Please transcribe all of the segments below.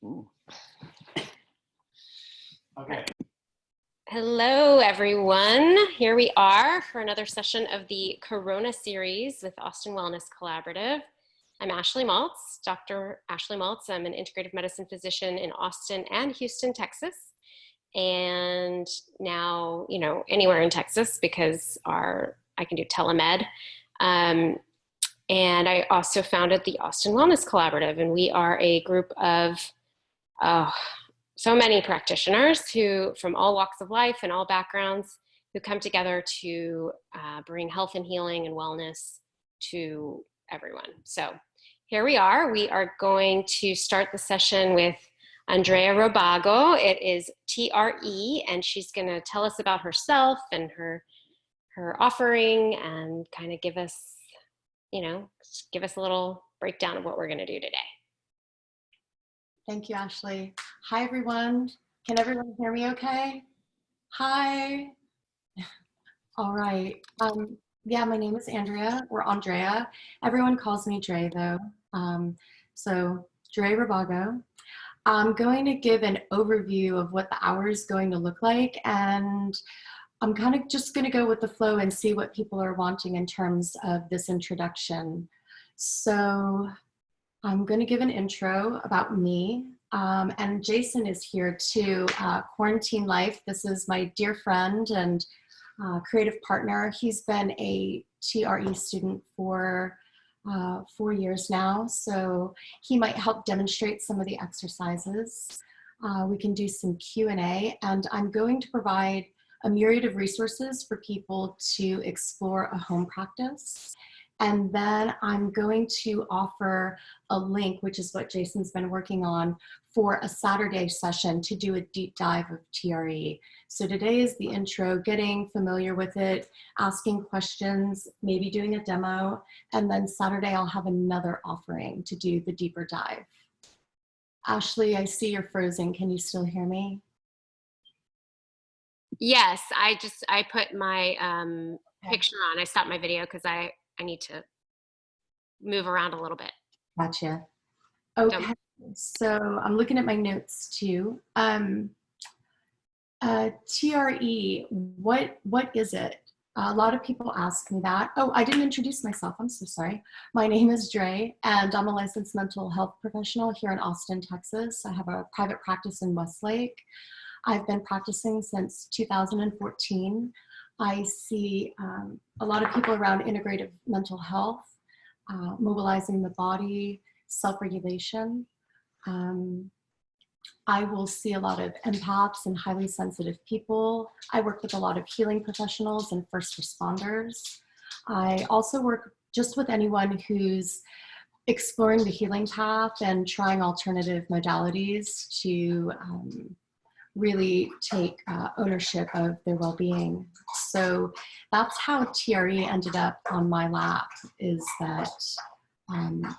Ooh. Okay. Hello, everyone. Here we are for another session of the Corona series with Austin Wellness Collaborative. I'm Ashley Maltz, Dr. Ashley Maltz. I'm an integrative medicine physician in Austin and Houston, Texas. And now, anywhere in Texas because I can do telemed. And I also founded the Austin Wellness Collaborative, and we are a group of so many practitioners who, from all walks of life and all backgrounds, who come together to bring health and healing and wellness to everyone. So here we are. We are going to start the session with Andrea Rabago. It is TRE, and she's going to tell us about herself and her offering and kind of give us a little breakdown of what we're going to do today. Thank you, Ashley. Hi, everyone. Can everyone hear me okay? Hi. All right. Yeah, my name is Andrea, or Andrea. Everyone calls me Dre, though. So Dre Rabago. I'm going to give an overview of what the hour is going to look like, and I'm kind of just going to go with the flow and see what people are wanting in terms of this introduction. So I'm going to give an intro about me, and Jason is here too. Quarantine Life, this is my dear friend and creative partner. He's been a TRE student for 4 years now, so he might help demonstrate some of the exercises. We can do some Q&A, and I'm going to provide a myriad of resources for people to explore a home practice. And then I'm going to offer a link, which is what Jason's been working on, for a Saturday session to do a deep dive of TRE. So today is the intro, getting familiar with it, asking questions, maybe doing a demo, and then Saturday I'll have another offering to do the deeper dive. Ashley, I see you're frozen. Can you still hear me? Yes, I put my picture on. I stopped my video because I need to move around a little bit. Gotcha. Okay, so I'm looking at my notes too. TRE, what is it? A lot of people ask me that. Oh, I didn't introduce myself. I'm so sorry. My name is Dre, and I'm a licensed mental health professional here in Austin, Texas. I have a private practice in Westlake. I've been practicing since 2014. I see a lot of people around integrative mental health, mobilizing the body, self-regulation. I will see a lot of empaths and highly sensitive people. I work with a lot of healing professionals and first responders. I also work just with anyone who's exploring the healing path and trying alternative modalities to really take ownership of their well-being. So that's how TRE ended up on my lap, is that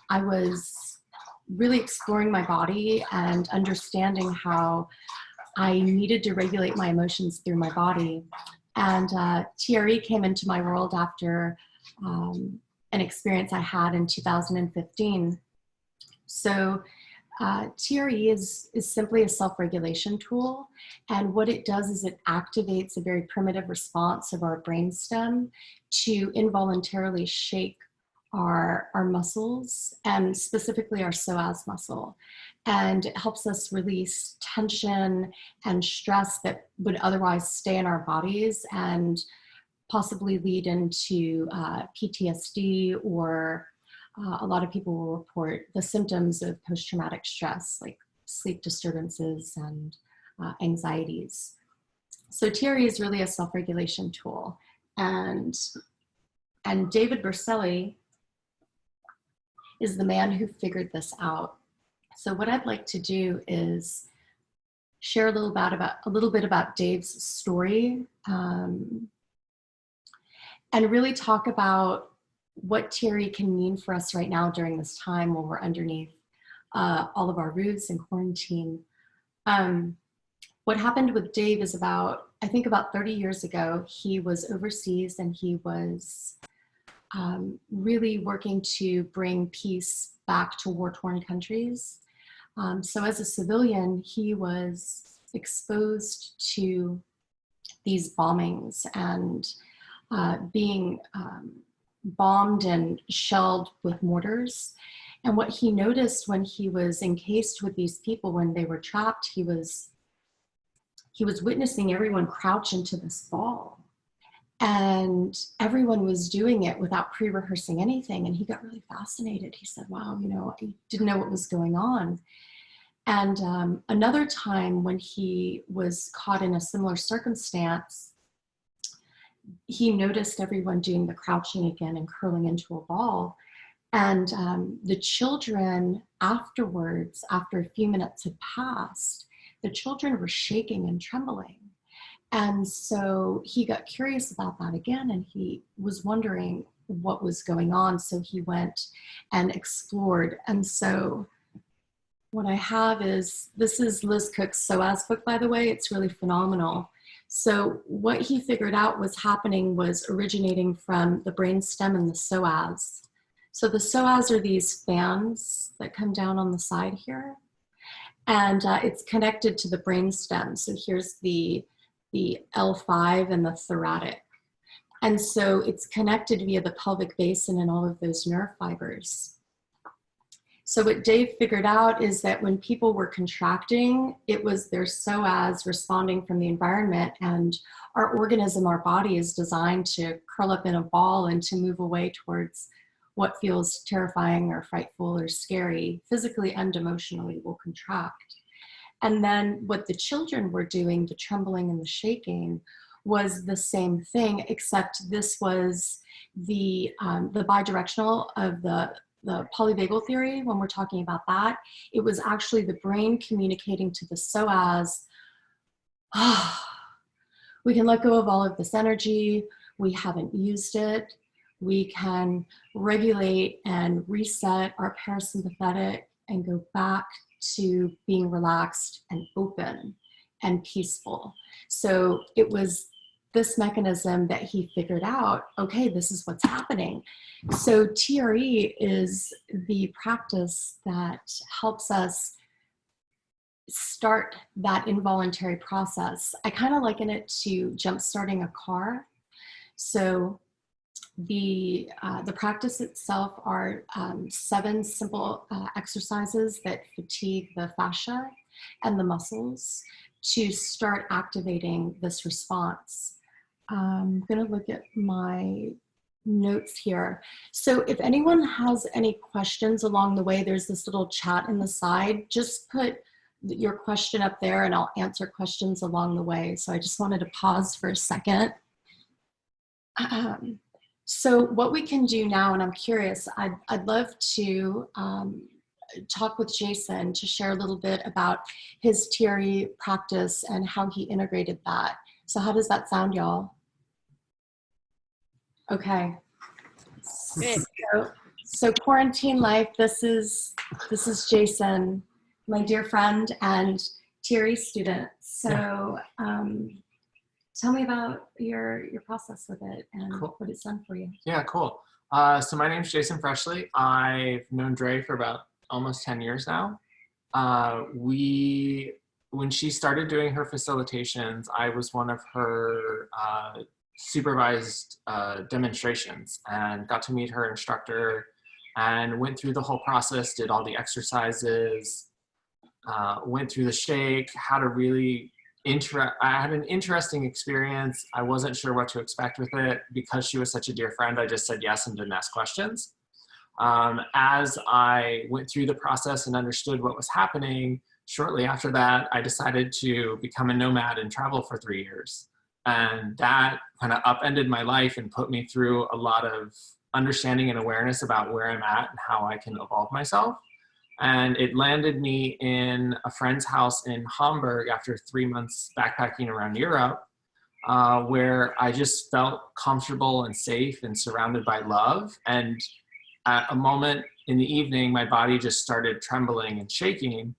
I was really exploring my body and understanding how I needed to regulate my emotions through my body. And TRE came into my world after an experience I had in 2015. So TRE is simply a self-regulation tool, and what it does is it activates a very primitive response of our brainstem to involuntarily shake our muscles, and specifically our psoas muscle, and it helps us release tension and stress that would otherwise stay in our bodies and possibly lead into PTSD, or a lot of people will report the symptoms of post-traumatic stress, like sleep disturbances and anxieties. So TRE is really a self-regulation tool. And David Berceli is the man who figured this out. So what I'd like to do is share a little bit about Dave's story, and really talk about what TRE can mean for us right now during this time while we're underneath all of our roofs in quarantine. What happened with Dave is about 30 years ago, he was overseas and he was really working to bring peace back to war-torn countries. So as a civilian, he was exposed to these bombings and being bombed and shelled with mortars. And what he noticed when he was encased with these people, when they were trapped, he was witnessing everyone crouch into this ball. And everyone was doing it without pre-rehearsing anything. And he got really fascinated. He said, wow, I didn't know what was going on. And another time when he was caught in a similar circumstance, he noticed everyone doing the crouching again and curling into a ball. And the children afterwards, after a few minutes had passed, the children were shaking and trembling. And so he got curious about that again, and he was wondering what was going on. So he went and explored. And so what I have is, this is Liz Cook's SOAS book, by the way. It's really phenomenal. So what he figured out was happening was originating from the brainstem and the psoas. So the psoas are these fans that come down on the side here, and it's connected to the brainstem. So here's the L5 and the thoracic. And so it's connected via the pelvic basin and all of those nerve fibers. So what Dave figured out is that when people were contracting, it was their psoas responding from the environment, and our organism, our body is designed to curl up in a ball and to move away towards what feels terrifying or frightful or scary. Physically and emotionally will contract. And then what the children were doing, the trembling and the shaking, was the same thing, except this was the bidirectional of the polyvagal theory. When we're talking about that, it was actually the brain communicating to the psoas, we can let go of all of this energy, we haven't used it, we can regulate and reset our parasympathetic and go back to being relaxed and open and peaceful. So it was this mechanism that he figured out, okay, this is what's happening. So TRE is the practice that helps us start that involuntary process. I kind of liken it to jump-starting a car. So the practice itself are 7 simple exercises that fatigue the fascia and the muscles to start activating this response. I'm going to look at my notes here. So if anyone has any questions along the way, there's this little chat in the side. Just put your question up there and I'll answer questions along the way. So I just wanted to pause for a second. So what we can do now, and I'm curious, I'd love to talk with Jason to share a little bit about his TRE practice and how he integrated that. So how does that sound, y'all? Okay. So quarantine life, this is Jason, my dear friend and TRE student. So tell me about your process with it and Cool. what it's done for you. Yeah, cool. So my name's Jason Freshley. I've known Dre for about almost 10 years now. When she started doing her facilitations, I was one of her supervised demonstrations, and got to meet her instructor and went through the whole process, did all the exercises, went through the shake, had a really I had an interesting experience. I wasn't sure what to expect with it. Because she was such a dear friend, I just said yes and didn't ask questions. As I went through the process and understood what was happening, shortly after that, I decided to become a nomad and travel for 3 years. And that kind of upended my life and put me through a lot of understanding and awareness about where I'm at and how I can evolve myself. And it landed me in a friend's house in Hamburg after 3 months backpacking around Europe, where I just felt comfortable and safe and surrounded by love. And at a moment in the evening, my body just started trembling and shaking.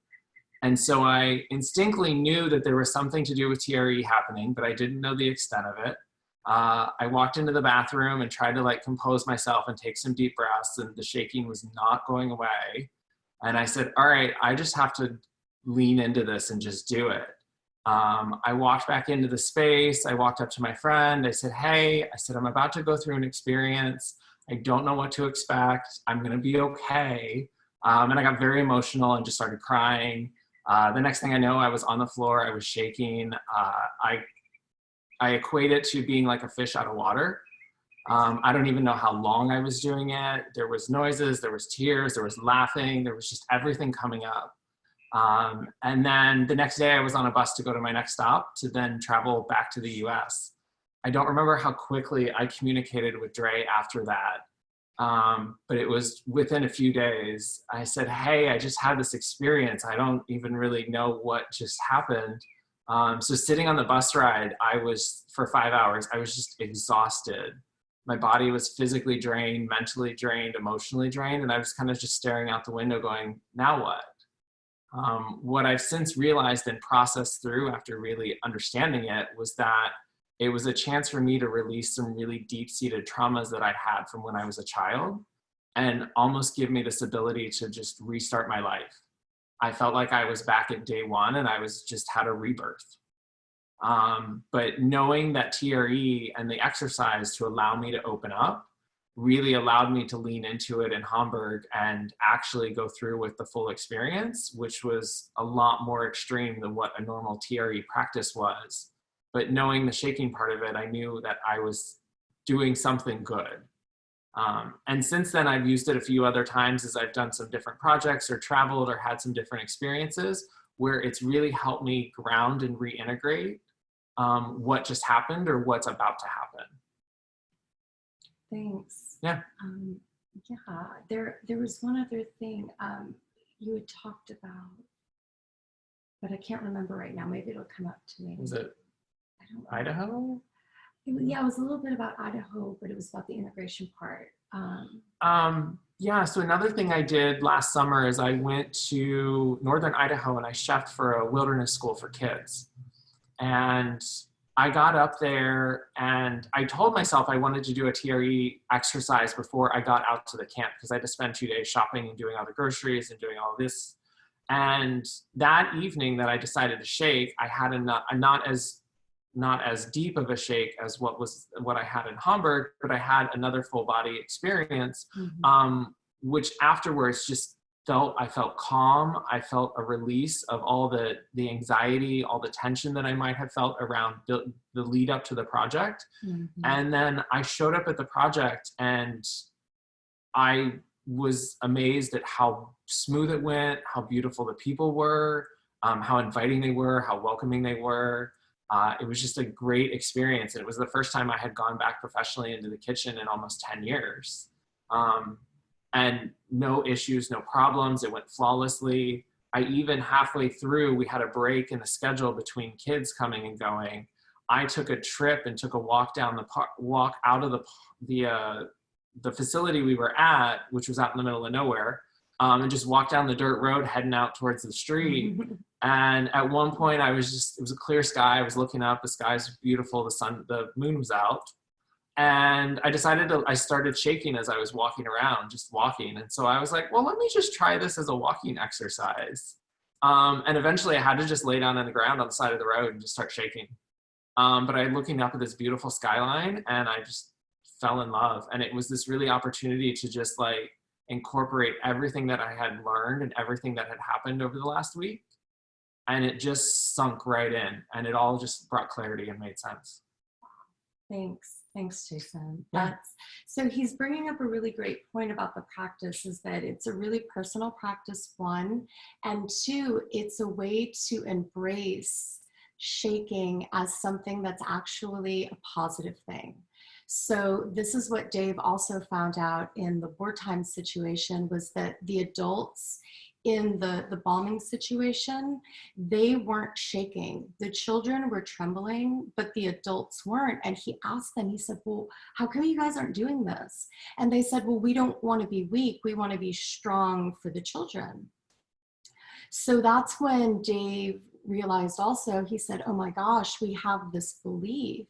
And so I instinctively knew that there was something to do with TRE happening, but I didn't know the extent of it. I walked into the bathroom and tried to compose myself and take some deep breaths, and the shaking was not going away. And I said, all right, I just have to lean into this and just do it. I walked back into the space. I walked up to my friend. I said, hey, I said, I'm about to go through an experience. I don't know what to expect. I'm going to be okay. And I got very emotional and just started crying. The next thing I know, I was on the floor. I was shaking. I equate it to being like a fish out of water. I don't even know how long I was doing it. There was noises, there was tears, there was laughing, there was just everything coming up. And then the next day I was on a bus to go to my next stop to then travel back to the US. I don't remember how quickly I communicated with Dre after that. But it was within a few days. I said, hey, I just had this experience. I don't even really know what just happened. So sitting on the bus ride, for 5 hours, I was just exhausted. My body was physically drained, mentally drained, emotionally drained. And I was kind of just staring out the window going, now what? What I've since realized and processed through after really understanding it was that it was a chance for me to release some really deep-seated traumas that I had from when I was a child and almost give me this ability to just restart my life. I felt like I was back at day one and I was just had a rebirth. But knowing that TRE and the exercise to allow me to open up really allowed me to lean into it in Hamburg and actually go through with the full experience, which was a lot more extreme than what a normal TRE practice was. But knowing the shaking part of it, I knew that I was doing something good. And since then, I've used it a few other times as I've done some different projects or traveled or had some different experiences where it's really helped me ground and reintegrate what just happened or what's about to happen. Thanks. Yeah. Yeah, there was one other thing you had talked about, but I can't remember right now. Maybe it'll come up to me. Was it I don't Idaho? Yeah, it was a little bit about Idaho, but it was about the integration part. Yeah, so another thing I did last summer is I went to northern Idaho and I chefed for a wilderness school for kids. And I got up there and I told myself I wanted to do a TRE exercise before I got out to the camp because I had to spend 2 days shopping and doing all the groceries and doing all this. And that evening that I decided to shake, I had a not as deep of a shake as what I had in Hamburg, but I had another full body experience, which afterwards just I felt calm. I felt a release of all the anxiety, all the tension that I might have felt around the lead up to the project. And then I showed up at the project and I was amazed at how smooth it went, how beautiful the people were, how inviting they were, how welcoming they were. It was just a great experience. And it was the first time I had gone back professionally into the kitchen in almost 10 years. And no issues, no problems. It went flawlessly. I even halfway through, we had a break in the schedule between kids coming and going. I took a trip and took a walk down walk out of the facility we were at, which was out in the middle of nowhere, and just walked down the dirt road heading out towards the street. And at one point it was a clear sky. I was looking up, the sky's beautiful. The moon was out. And I started shaking as I was walking around, just walking. And so I was like, well, let me just try this as a walking exercise. And eventually I had to just lay down on the ground on the side of the road and just start shaking. But I'm looking up at this beautiful skyline and I just fell in love. And it was this really opportunity to just like incorporate everything that I had learned and everything that had happened over the last week. And it just sunk right in and it all just brought clarity and made sense. Thanks, Jason. Yeah. So he's bringing up a really great point about the practice is that it's a really personal practice, one, and two, it's a way to embrace shaking as something that's actually a positive thing. So this is what Dave also found out in the wartime situation was that the adults in the bombing situation, they weren't shaking. The children were trembling, but the adults weren't. And he asked them, he said, well, how come you guys aren't doing this? And they said, well, we don't want to be weak. We want to be strong for the children. So that's when Dave realized also, he said, oh my gosh, we have this belief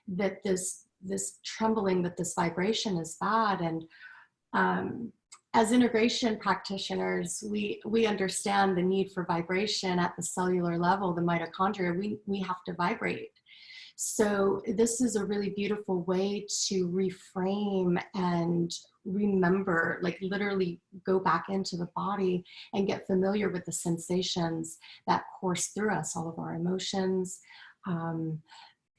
that this trembling, that this vibration is bad. as integration practitioners, we understand the need for vibration at the cellular level, the mitochondria. We have to vibrate. So this is a really beautiful way to reframe and remember, like literally go back into the body and get familiar with the sensations that course through us, all of our emotions,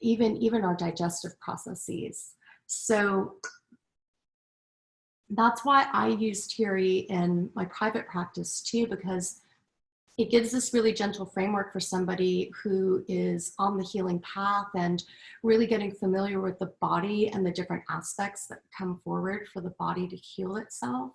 even our digestive processes. So that's why I use TRE in my private practice too, because it gives this really gentle framework for somebody who is on the healing path and really getting familiar with the body and the different aspects that come forward for the body to heal itself.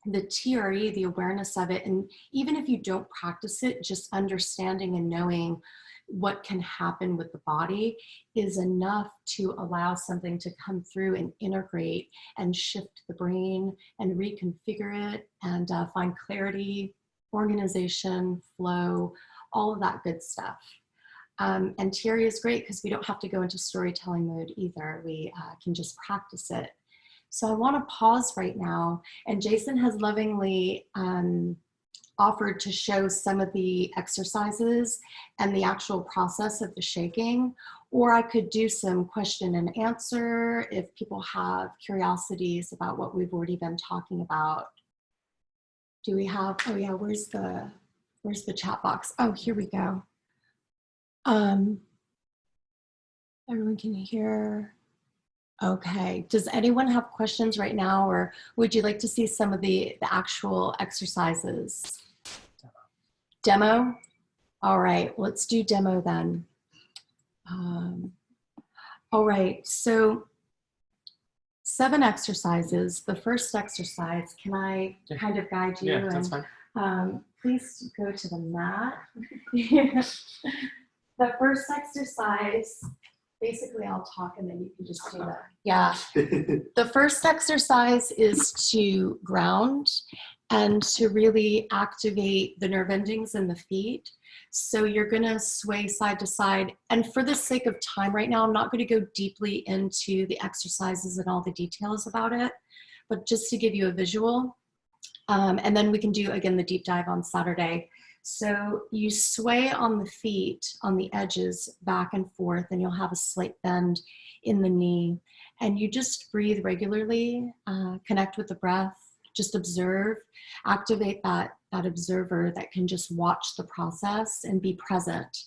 The TRE, the awareness of it, and even if you don't practice it, just understanding and knowing what can happen with the body is enough to allow something to come through and integrate and shift the brain and reconfigure it and find clarity, organization, flow, all of that good stuff. And TRE is great because we don't have to go into storytelling mode either. We can just practice it. So I want to pause right now, and Jason has lovingly offered to show some of the exercises and the actual process of the shaking, or I could do some question and answer if people have curiosities about what we've already been talking about. Do we have, oh yeah, where's the chat box? Oh, here we go. Everyone can hear. Okay, does anyone have questions right now, or would you like to see some of the actual exercises? Demo? All right, let's do demo then. All right, so 7 exercises. The first exercise, can I kind of guide you? Yeah, that's fine. Please go to the mat. The first exercise, basically I'll talk and then you can just do that. Yeah. The first exercise is to ground and to really activate the nerve endings in the feet. So you're gonna sway side to side. And for the sake of time right now, I'm not gonna go deeply into the exercises and all the details about it, but just to give you a visual. And then we can do, again, the deep dive on Saturday. So you sway on the feet, on the edges, back and forth, and you'll have a slight bend in the knee. And you just breathe regularly, connect with the breath, just observe, activate that observer that can just watch the process and be present.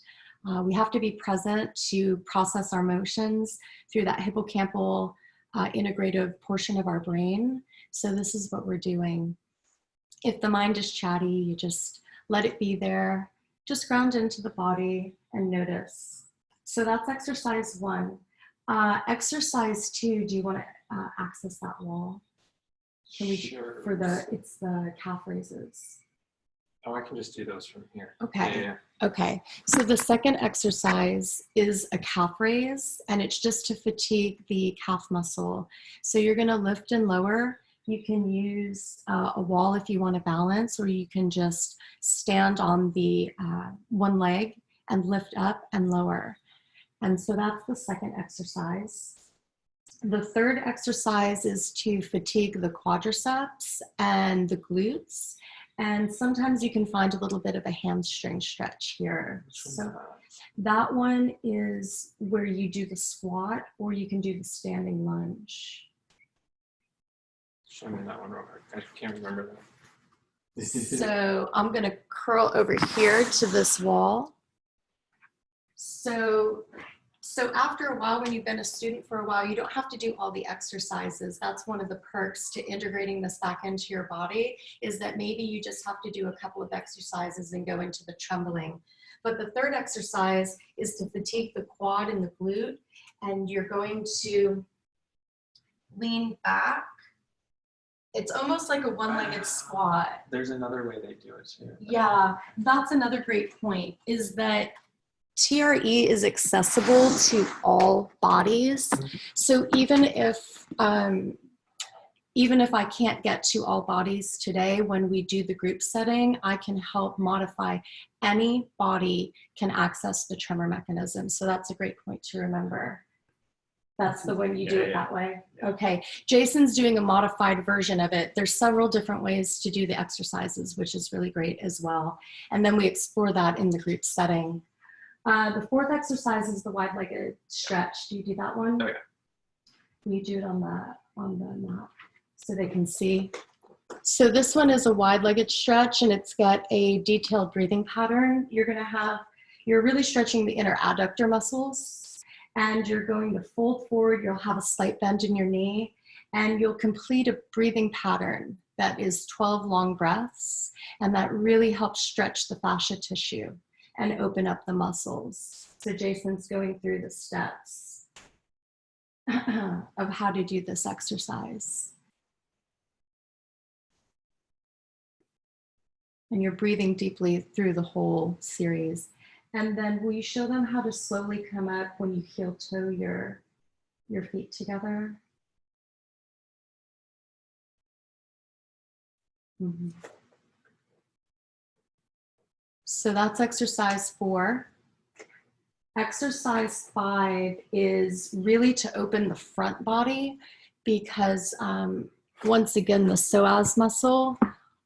We have to be present to process our emotions through that hippocampal integrative portion of our brain. So this is what we're doing. If the mind is chatty, you just let it be there. Just ground into the body and notice. So that's exercise 1. Exercise 2, do you want to access that wall? Can we, sure. It's the calf raises. Oh, I can just do those from here. Okay. Yeah. Okay. So the second exercise is a calf raise, and it's just to fatigue the calf muscle. So you're going to lift and lower. You can use a wall if you want to balance, or you can just stand on the one leg and lift up and lower. And so that's the second exercise. The third exercise is to fatigue the quadriceps and the glutes. And sometimes you can find a little bit of a hamstring stretch here. So that one is where you do the squat, or you can do the standing lunge. Show me that one real quick. I can't remember that. So I'm going to curl over here to this wall. So after a while, when you've been a student for a while, you don't have to do all the exercises. That's one of the perks to integrating this back into your body, is that maybe you just have to do a couple of exercises and go into the trembling. But the third exercise is to fatigue the quad and the glute, and you're going to lean back. It's almost like a one-legged squat. There's another way they do it too. Yeah, that's another great point, is that TRE is accessible to all bodies. So even if I can't get to all bodies today, when we do the group setting, I can help modify. Any body can access the tremor mechanism. So that's a great point to remember. That's the one you do it that way? Okay. Jason's doing a modified version of it. There's several different ways to do the exercises, which is really great as well. And then we explore that in the group setting. The fourth exercise is the wide-legged stretch. Do you do that one? Oh, yeah. You do it on the map so they can see. So this one is a wide-legged stretch, and it's got a detailed breathing pattern. You're really stretching the inner adductor muscles, and you're going to fold forward. You'll have a slight bend in your knee, and you'll complete a breathing pattern that is 12 long breaths, and that really helps stretch the fascia tissue and open up the muscles. So Jason's going through the steps of how to do this exercise. And you're breathing deeply through the whole series. And then will you show them how to slowly come up when you heel toe your feet together? Mm-hmm. So that's exercise 4. Exercise 5 is really to open the front body because once again, the psoas muscle,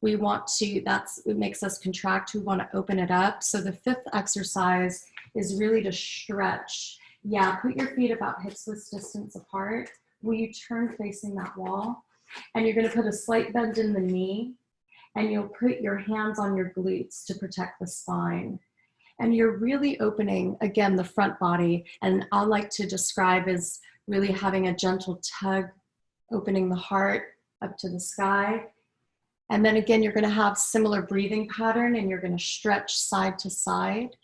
it makes us contract. We want to open it up. So the 5th exercise is really to stretch. Yeah, put your feet about hips width distance apart. Will you turn facing that wall? And you're going to put a slight bend in the knee, and you'll put your hands on your glutes to protect the spine. And you're really opening, again, the front body. And I like to describe as really having a gentle tug, opening the heart up to the sky. And then again, you're going to have similar breathing pattern, and you're going to stretch side to side.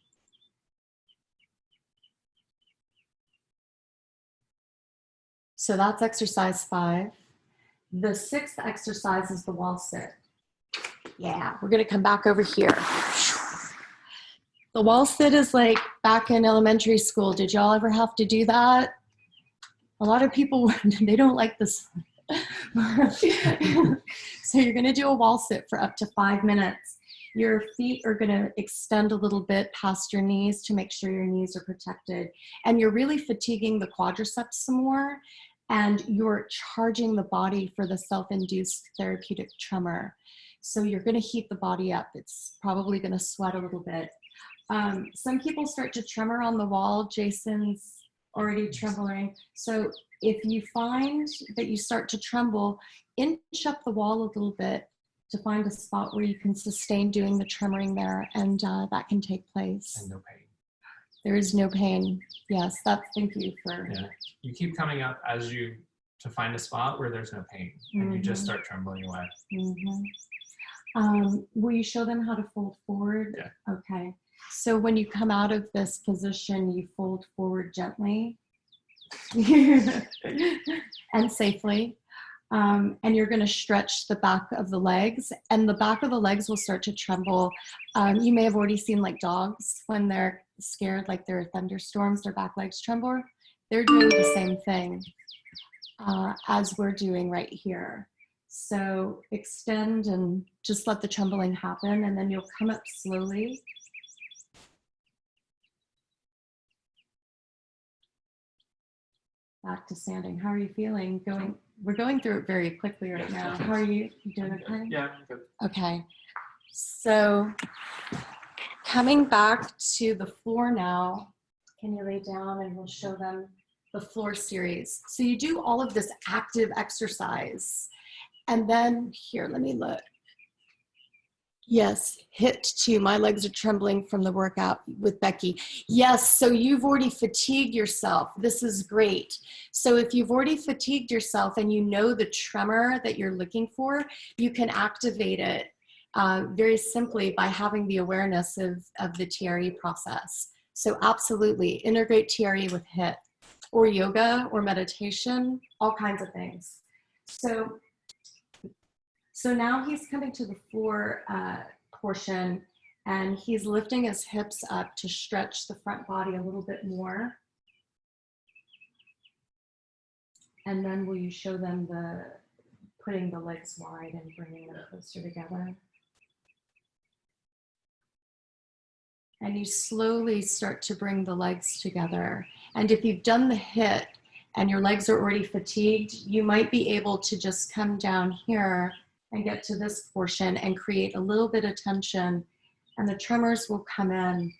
So that's exercise 5. The 6th exercise is the wall sit. Yeah, we're going to come back over here. The wall sit is like back in elementary school. Did y'all ever have to do that? A lot of people, they don't like this. So you're going to do a wall sit for up to 5 minutes. Your feet are going to extend a little bit past your knees to make sure your knees are protected. And you're really fatiguing the quadriceps some more, and you're charging the body for the self-induced therapeutic tremor. So you're going to heat the body up. It's probably going to sweat a little bit. Some people start to tremor on the wall. Jason's already trembling. So if you find that you start to tremble, inch up the wall a little bit to find a spot where you can sustain doing the tremoring there, and that can take place. And no pain. There is no pain. Yes, thank you for. Yeah, you keep coming up to find a spot where there's no pain, and you just start trembling away. Will you show them how to fold forward? Yeah. Okay. So when you come out of this position, you fold forward gently and safely. And you're going to stretch the back of the legs, and the back of the legs will start to tremble. You may have already seen like dogs when they're scared, like there are thunderstorms, their back legs tremble. They're doing the same thing as we're doing right here. So extend and just let the trembling happen, and then you'll come up slowly. Back to standing. How are you feeling? We're going through it very quickly right now. How are you? You doing okay? Yeah, I'm good. Okay. So coming back to the floor now, can you lay down and we'll show them the floor series. So you do all of this active exercise, and then here, let me look. Yes, hit 2. My legs are trembling from the workout with Becky. Yes, so you've already fatigued yourself. This is great. So if you've already fatigued yourself and you know the tremor that you're looking for, you can activate it very simply by having the awareness of the TRE process. So absolutely, integrate TRE with HIIT or yoga or meditation, all kinds of things. So now he's coming to the floor portion, and he's lifting his hips up to stretch the front body a little bit more. And then will you show them putting the legs wide and bringing them closer together? And you slowly start to bring the legs together. And if you've done the HIIT, and your legs are already fatigued, you might be able to just come down here and get to this portion and create a little bit of tension, and the tremors will come in.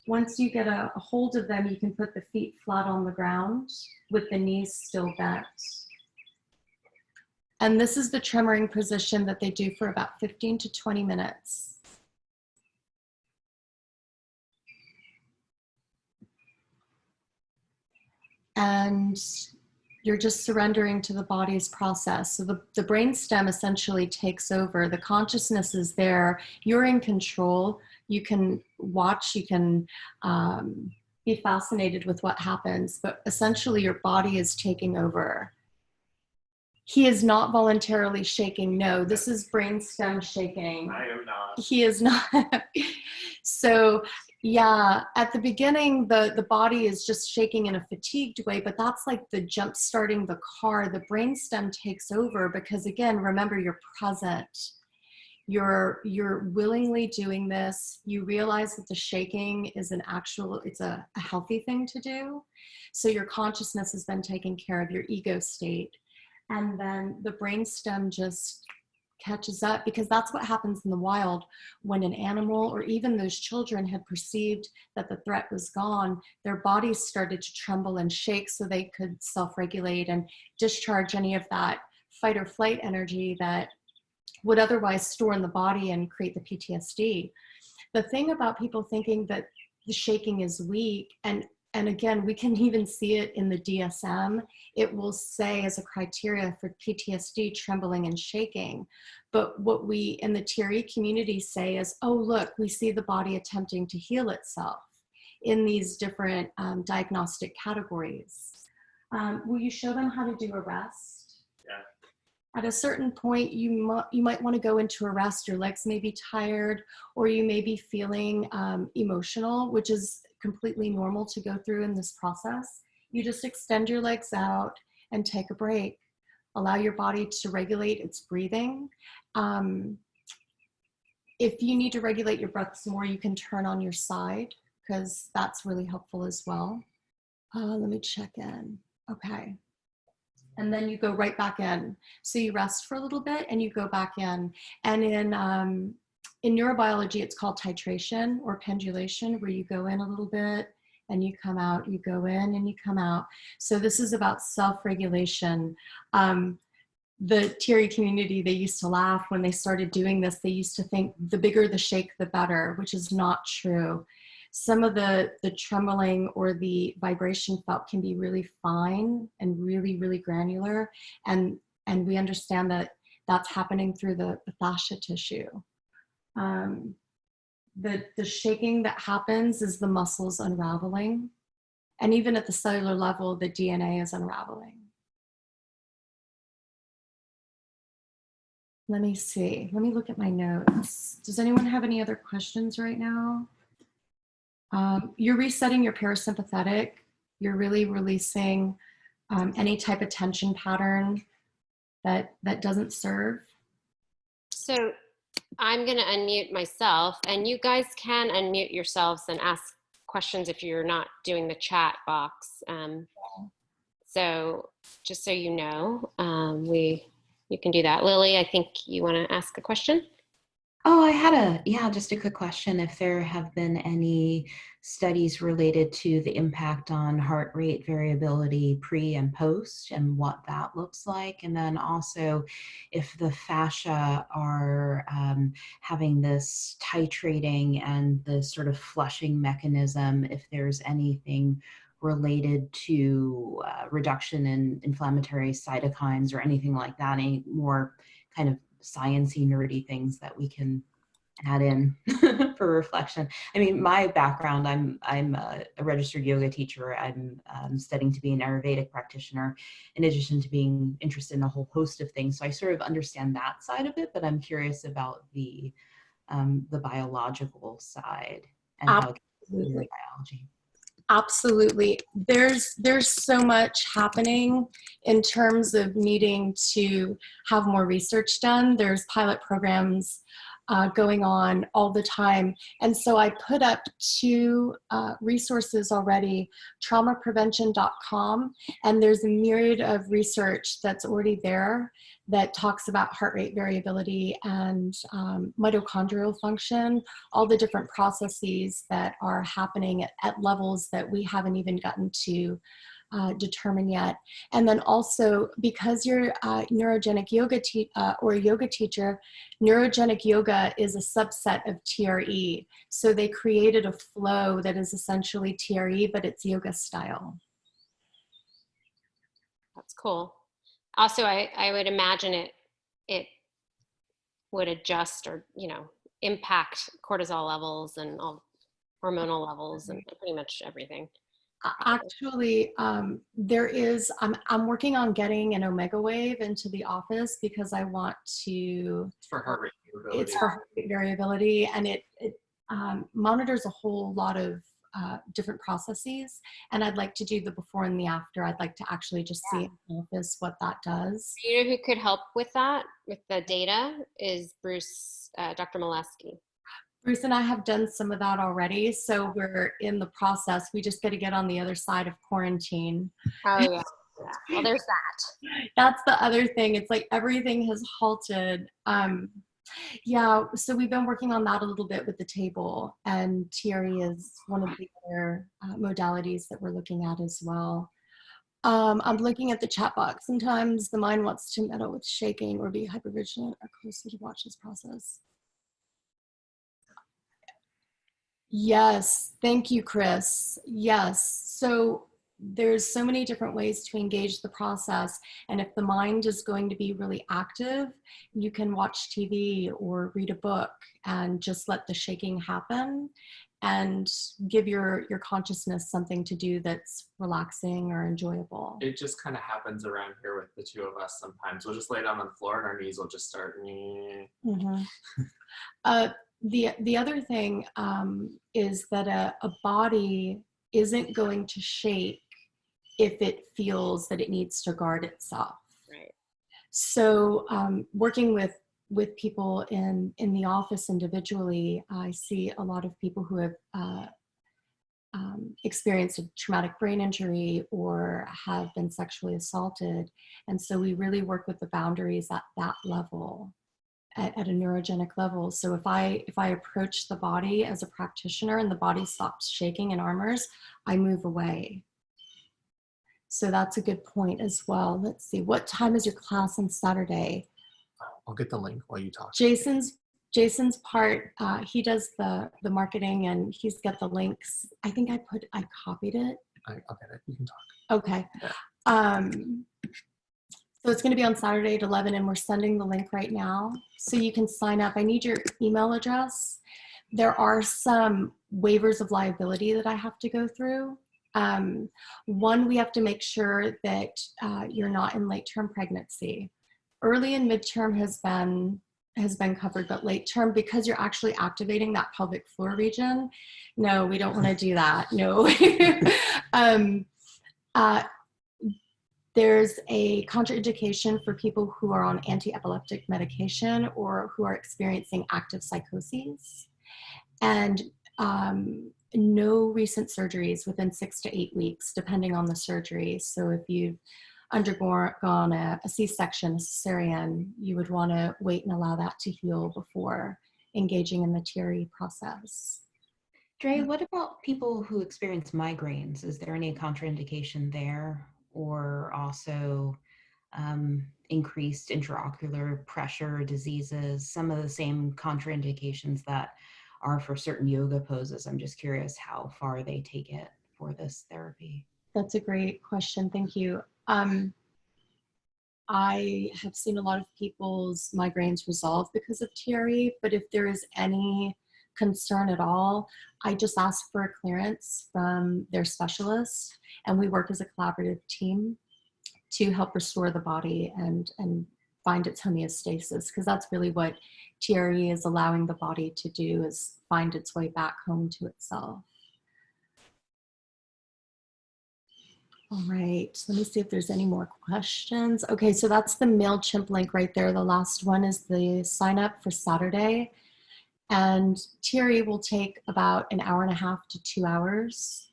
Once you get a hold of them, you can put the feet flat on the ground with the knees still bent. And this is the tremoring position that they do for about 15 to 20 minutes. And you're just surrendering to the body's process. So the brain stem essentially takes over. The consciousness is there. You're in control. You can watch, you can be fascinated with what happens, but essentially your body is taking over. He is not voluntarily shaking. No, this is brain stem shaking. I am not. He is not. So yeah, at the beginning, the body is just shaking in a fatigued way, but that's like the jump starting the car. The brainstem takes over because, again, remember, you're present. You're willingly doing this. You realize that the shaking is it's a healthy thing to do. So your consciousness has been taken care of, your ego state. And then the brainstem just catches up, because that's what happens in the wild when an animal or even those children had perceived that the threat was gone. Their bodies started to tremble and shake so they could self-regulate and discharge any of that fight or flight energy that would otherwise store in the body and create the PTSD. The thing about people thinking that the shaking is weak, and again, we can even see it in the DSM. It will say as a criteria for PTSD, trembling and shaking. But what we in the TRE community say is, oh, look, we see the body attempting to heal itself in these different diagnostic categories. Will you show them how to do a rest? Yeah. At a certain point, you might want to go into a rest. Your legs may be tired, or you may be feeling emotional, which is completely normal to go through in this process. You just extend your legs out and take a break. Allow your body to regulate its breathing. If you need to regulate your breath some more, you can turn on your side, because that's really helpful as well. Let me check in. Okay. And then you go right back in. So you rest for a little bit and you go back in. And in neurobiology, it's called titration or pendulation, where you go in a little bit and you come out, you go in and you come out. So this is about self-regulation. The TRE community, they used to laugh when they started doing this. They used to think the bigger the shake, the better, which is not true. Some of the trembling or the vibration felt can be really fine and really, really granular. And we understand that that's happening through the fascia tissue. The shaking that happens is the muscles unraveling. And even at the cellular level, the DNA is unraveling. Let me see. Let me look at my notes. Does anyone have any other questions right now? You're resetting your parasympathetic. You're really releasing any type of tension pattern that doesn't serve. So I'm going to unmute myself, and you guys can unmute yourselves and ask questions if you're not doing the chat box. So just so you know, you can do that. Lily, I think you want to ask a question? Oh, I had just a quick question. If there have been any studies related to the impact on heart rate variability pre and post and what that looks like. And then also if the fascia are having this titrating and the sort of flushing mechanism, if there's anything related to reduction in inflammatory cytokines or anything like that, any more kind of sciencey, nerdy things that we can add in for reflection. I mean, my background, I'm a registered yoga teacher. I'm studying to be an Ayurvedic practitioner, in addition to being interested in a whole host of things. So I sort of understand that side of it, but I'm curious about the biological side and how it can in biology. Absolutely. There's so much happening in terms of needing to have more research done. There's pilot programs going on all the time. And so I put up 2 resources already, traumaprevention.com, and there's a myriad of research that's already there that talks about heart rate variability and mitochondrial function, all the different processes that are happening at levels that we haven't even gotten to determine yet. And then also, because you're a neurogenic yoga or a yoga teacher, neurogenic yoga is a subset of TRE. So they created a flow that is essentially TRE, but it's yoga style. That's cool. Also, I would imagine it would adjust or, impact cortisol levels and all hormonal levels and pretty much everything. Actually, there is, I'm working on getting an omega wave into the office because I want to, It's for heart rate variability. It's for heart rate variability, and it monitors a whole lot of different processes, and I'd like to do the before and the after. I'd like to actually just see in the office what that does. You know who could help with that, with the data, is Bruce, Dr. Molesky. Bruce and I have done some of that already, so we're in the process. We just got to get on the other side of quarantine. Oh, yeah. Well, there's that. That's the other thing. It's like everything has halted. Yeah, so we've been working on that a little bit with the table, and TRE is one of the other modalities that we're looking at as well. I'm looking at the chat box. Sometimes the mind wants to meddle with shaking or be hypervigilant or closely to watch this process. Yes, thank you, Chris. Yes, so there's so many different ways to engage the process, and if the mind is going to be really active, you can watch TV or read a book and just let the shaking happen and give your consciousness something to do that's relaxing or enjoyable. It just kind of happens around here with the 2 of us sometimes. We'll just lay down on the floor and our knees will just start. Mm-hmm. The other thing is that a body isn't going to shake if it feels that it needs to guard itself. Right. So working with people in the office individually, I see a lot of people who have experienced a traumatic brain injury or have been sexually assaulted. And so we really work with the boundaries at that level. At a neurogenic level. So if I approach the body as a practitioner and the body stops shaking in armors, I move away. So that's a good point as well. Let's see, what time is your class on Saturday? I'll get the link while you talk. Jason's part, he does the marketing and he's got the links. I think I copied it. I'll get it, you can talk. Okay. Yeah. So it's going to be on Saturday at 11, and we're sending the link right now. So you can sign up. I need your email address. There are some waivers of liability that I have to go through. One, we have to make sure that you're not in late-term pregnancy. Early and midterm has been covered, but late term, because you're actually activating that pelvic floor region, no, we don't want to do that. No. There's a contraindication for people who are on anti-epileptic medication or who are experiencing active psychoses, and no recent surgeries within 6 to 8 weeks, depending on the surgery. So if you've undergone a C-section, a cesarean, you would want to wait and allow that to heal before engaging in the TRE process. Dre, what about people who experience migraines? Is there any contraindication there? Or also increased intraocular pressure diseases, some of the same contraindications that are for certain yoga poses? I'm just curious how far they take it for this therapy. That's a great question. Thank you. I have seen a lot of people's migraines resolve because of TRE, but if there is any concern at all, I just ask for a clearance from their specialist, and we work as a collaborative team to help restore the body and find its homeostasis, because that's really what TRE is allowing the body to do, is find its way back home to itself. All right, let me see if there's any more questions. Okay, so that's the MailChimp link right there. The last one is the sign up for Saturday. And TRE will take about an hour and a half to 2 hours.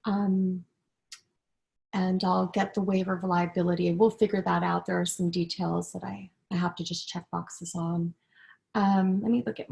And I'll get the waiver of liability. We'll figure that out. There are some details that I have to just check boxes on. Let me look at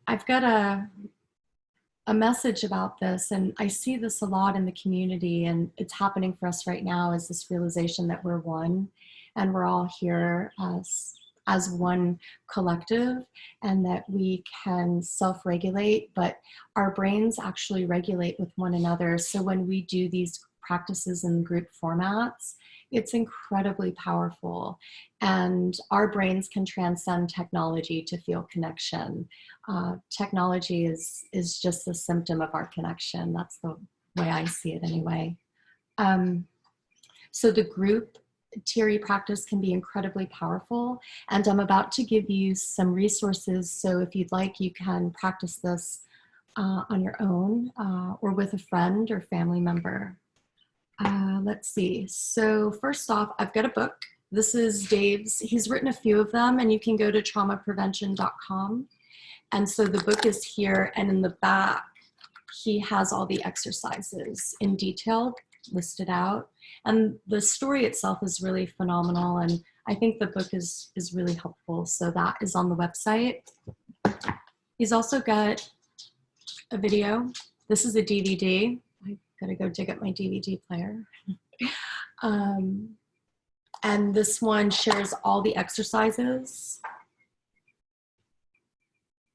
I've got a message about this, and I see this a lot in the community, and it's happening for us right now, is this realization that we're one, and we're all here as one collective, and that we can self-regulate, but our brains actually regulate with one another. So when we do these practices in group formats, it's incredibly powerful, and our brains can transcend technology to feel connection. Technology is just a symptom of our connection. That's the way I see it anyway. So the group TRE practice can be incredibly powerful, and I'm about to give you some resources, so if you'd like, you can practice this on your own or with a friend or family member. Let's see. So first off, I've got a book. This is Dave's. He's written a few of them, and you can go to traumaprevention.com. And so the book is here, and in the back, he has all the exercises in detail listed out. And the story itself is really phenomenal, and I think the book is really helpful. So that is on the website. He's also got a video. This is a DVD. I gotta go dig up my DVD player. And this one shares all the exercises.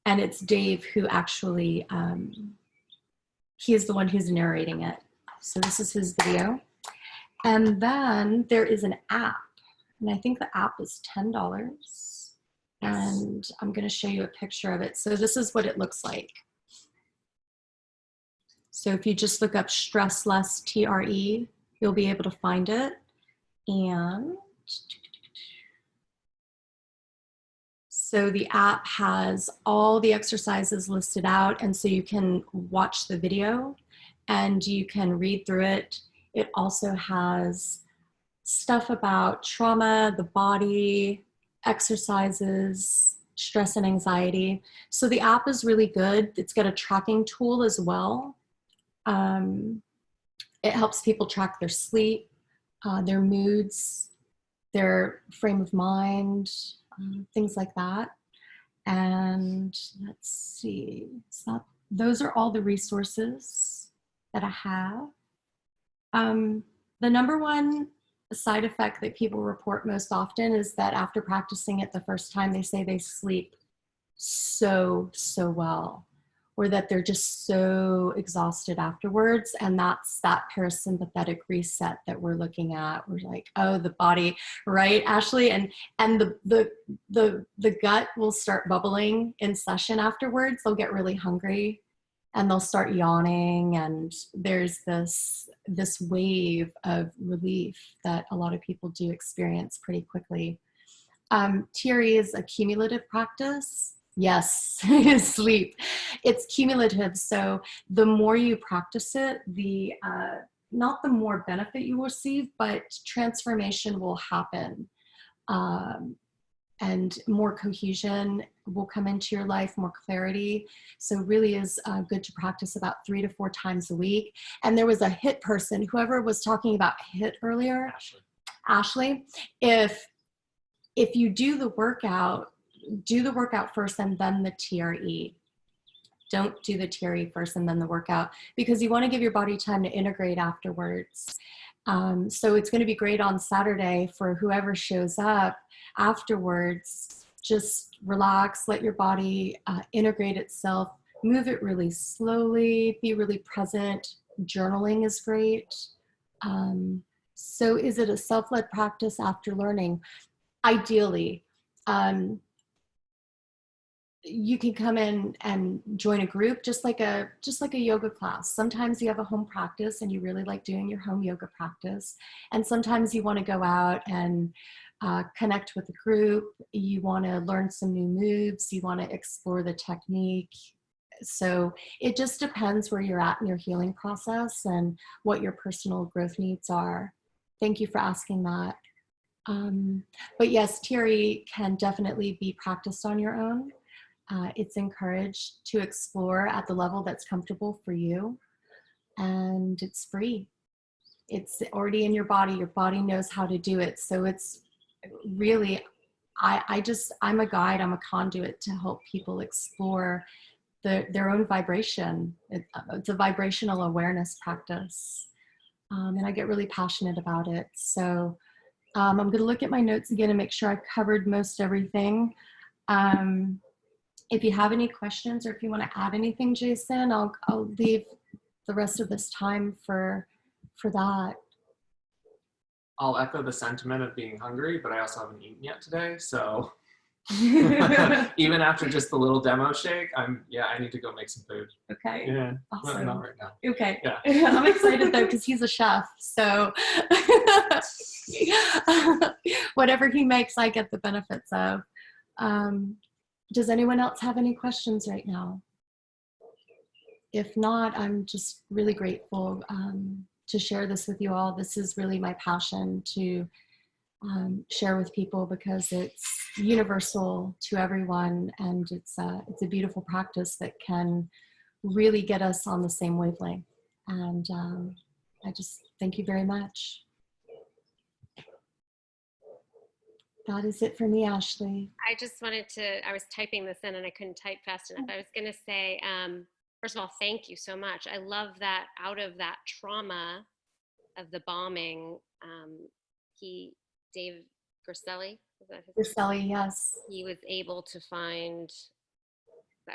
And it's Dave who actually, he is the one who's narrating it. So this is his video. And then there is an app. And I think the app is $10. And I'm gonna show you a picture of it. So this is what it looks like. So if you just look up Stress Less TRE, you'll be able to find it. And so the app has all the exercises listed out, and so you can watch the video and you can read through it. It also has stuff about trauma, the body, exercises, stress and anxiety. So the app is really good. It's got a tracking tool as well. It helps people track their sleep, their moods, their frame of mind, things like that. And let's see, so those are all the resources that I have. The number one side effect that people report most often is that after practicing it the first time, they say they sleep so well, or that they're just so exhausted afterwards. And that's that parasympathetic reset that we're looking at. We're like, oh, the body, right, Ashley? And the gut will start bubbling in session afterwards. They'll get really hungry and they'll start yawning. And there's this wave of relief that a lot of people do experience pretty quickly. TRE is a cumulative practice. Yes, sleep. It's cumulative. So the more you practice it, not the more benefit you will receive, but transformation will happen. And more cohesion will come into your life, more clarity. So it really is good to practice about 3 to 4 times a week. And there was a HIIT person, whoever was talking about HIIT earlier, Ashley, if you do the workout first and then the TRE. Don't do the TRE first and then the workout, because you want to give your body time to integrate afterwards. So it's going to be great on Saturday for whoever shows up afterwards. Just relax, let your body integrate itself, move it really slowly, be really present. Journaling is great. So is it a self-led practice after learning? Ideally. You can come in and join a group, just like a yoga class. Sometimes you have a home practice and you really like doing your home yoga practice. And sometimes you want to go out and connect with a group. You want to learn some new moves. You want to explore the technique. So it just depends where you're at in your healing process and what your personal growth needs are. Thank you for asking that. But yes, TRE can definitely be practiced on your own. It's encouraged to explore at the level that's comfortable for you, and it's free. It's already in your body. Your body knows how to do it. So it's really, I'm a guide, I'm a conduit to help people explore their own vibration. It's a vibrational awareness practice. And I get really passionate about it. So I'm going to look at my notes again and make sure I've covered most everything. If you have any questions or if you want to add anything, Jason, I'll leave the rest of this time for that. I'll echo the sentiment of being hungry, but I also haven't eaten yet today. So even after just the little demo shake, I need to go make some food. Okay. Yeah. Awesome. Not right now. Okay. Yeah. I'm excited though, because he's a chef. So whatever he makes, I get the benefits of. Does anyone else have any questions right now? If not, I'm just really grateful to share this with you all. This is really my passion to share with people, because it's universal to everyone, and it's a beautiful practice that can really get us on the same wavelength. And I just thank you very much. That is it for me, Ashley. I just wanted to, I was typing this in and I couldn't type fast enough. I was going to say, first of all, thank you so much. I love that out of that trauma of the bombing, Dave Griselli, is that his name? Griselli, yes. He was able to find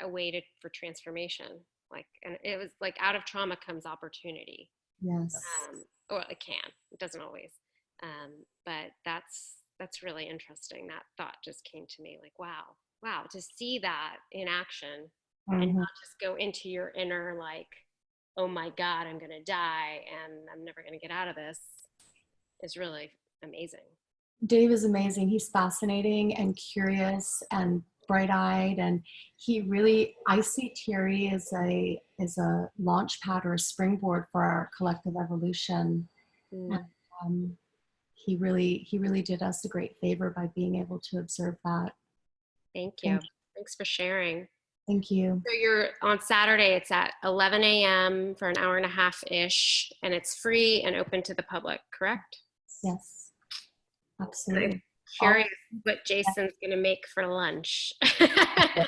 a way for transformation. And it was like, out of trauma comes opportunity. Yes. Or it can, it doesn't always. But that's really interesting. That thought just came to me, like, wow, to see that in action, and not just go into your inner, like, oh my God, I'm going to die and I'm never going to get out of this, is really amazing. Dave is amazing. He's fascinating and curious and bright-eyed, and he really, I see TRE as a launch pad or a springboard for our collective evolution. And, he really did us a great favor by being able to observe that. Thank you. Thanks for sharing. Thank you. So you're on Saturday, it's at 11 a.m. for an hour and a half-ish, and it's free and open to the public, correct? Yes, absolutely. I'm curious what Jason's going to make for lunch. I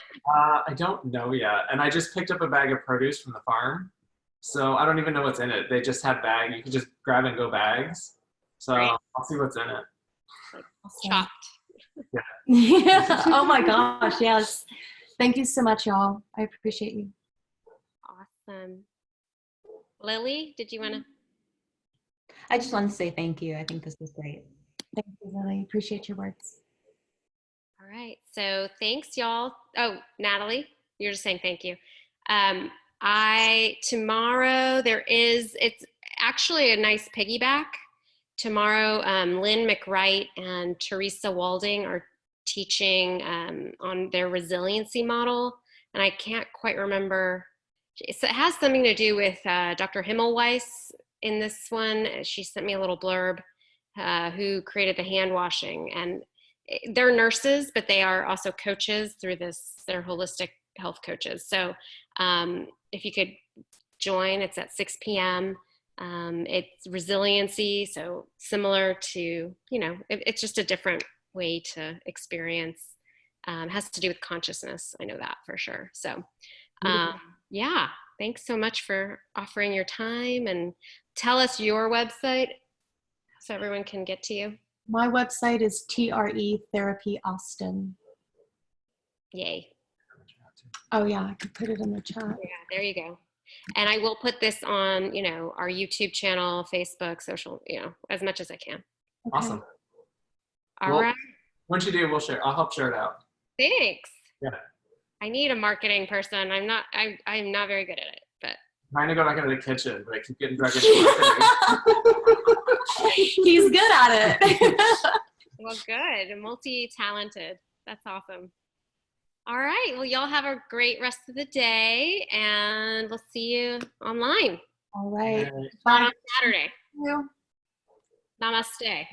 don't know yet. And I just picked up a bag of produce from the farm. So I don't even know what's in it. They just have bags. You can just grab and go bags. So Great. I'll see what's in it. Like chopped. Yeah. Oh my gosh, yes. Thank you so much, y'all. I appreciate you. Awesome. Lily, did you want to? I just want to say thank you. I think this was great. Thank you, Lily. Appreciate your words. All right. So thanks, y'all. Oh, Natalie, you're just saying thank you. Tomorrow it's actually a nice piggyback. Tomorrow, Lynn McWright and Teresa Walding are teaching on their resiliency model. And I can't quite remember. So it has something to do with Dr. Himmelweiss in this one. She sent me a little blurb, who created the hand washing. And they're nurses, but they are also coaches through this. They're holistic health coaches. So if you could join, it's at 6 p.m. It's resiliency, so similar to, it's just a different way to experience. Has to do with consciousness. I know that for sure. So yeah, thanks so much for offering your time, and tell us your website so everyone can get to you. My website is TRE Therapy Austin. Yay. Oh yeah, I could put it in the chat. Yeah, there you go. And I will put this on, our YouTube channel, Facebook, social, as much as I can. Okay. Awesome. All right. Once you do, we'll share. I'll help share it out. Thanks. Yeah. I need a marketing person. I'm not very good at it, but. I'm trying to go back into the kitchen, but I keep getting dragged into marketing. He's good at it. Well, good. Multi-talented. That's awesome. All right. Well, y'all have a great rest of the day, and we'll see you online. All right. On Saturday. Thank you. Namaste.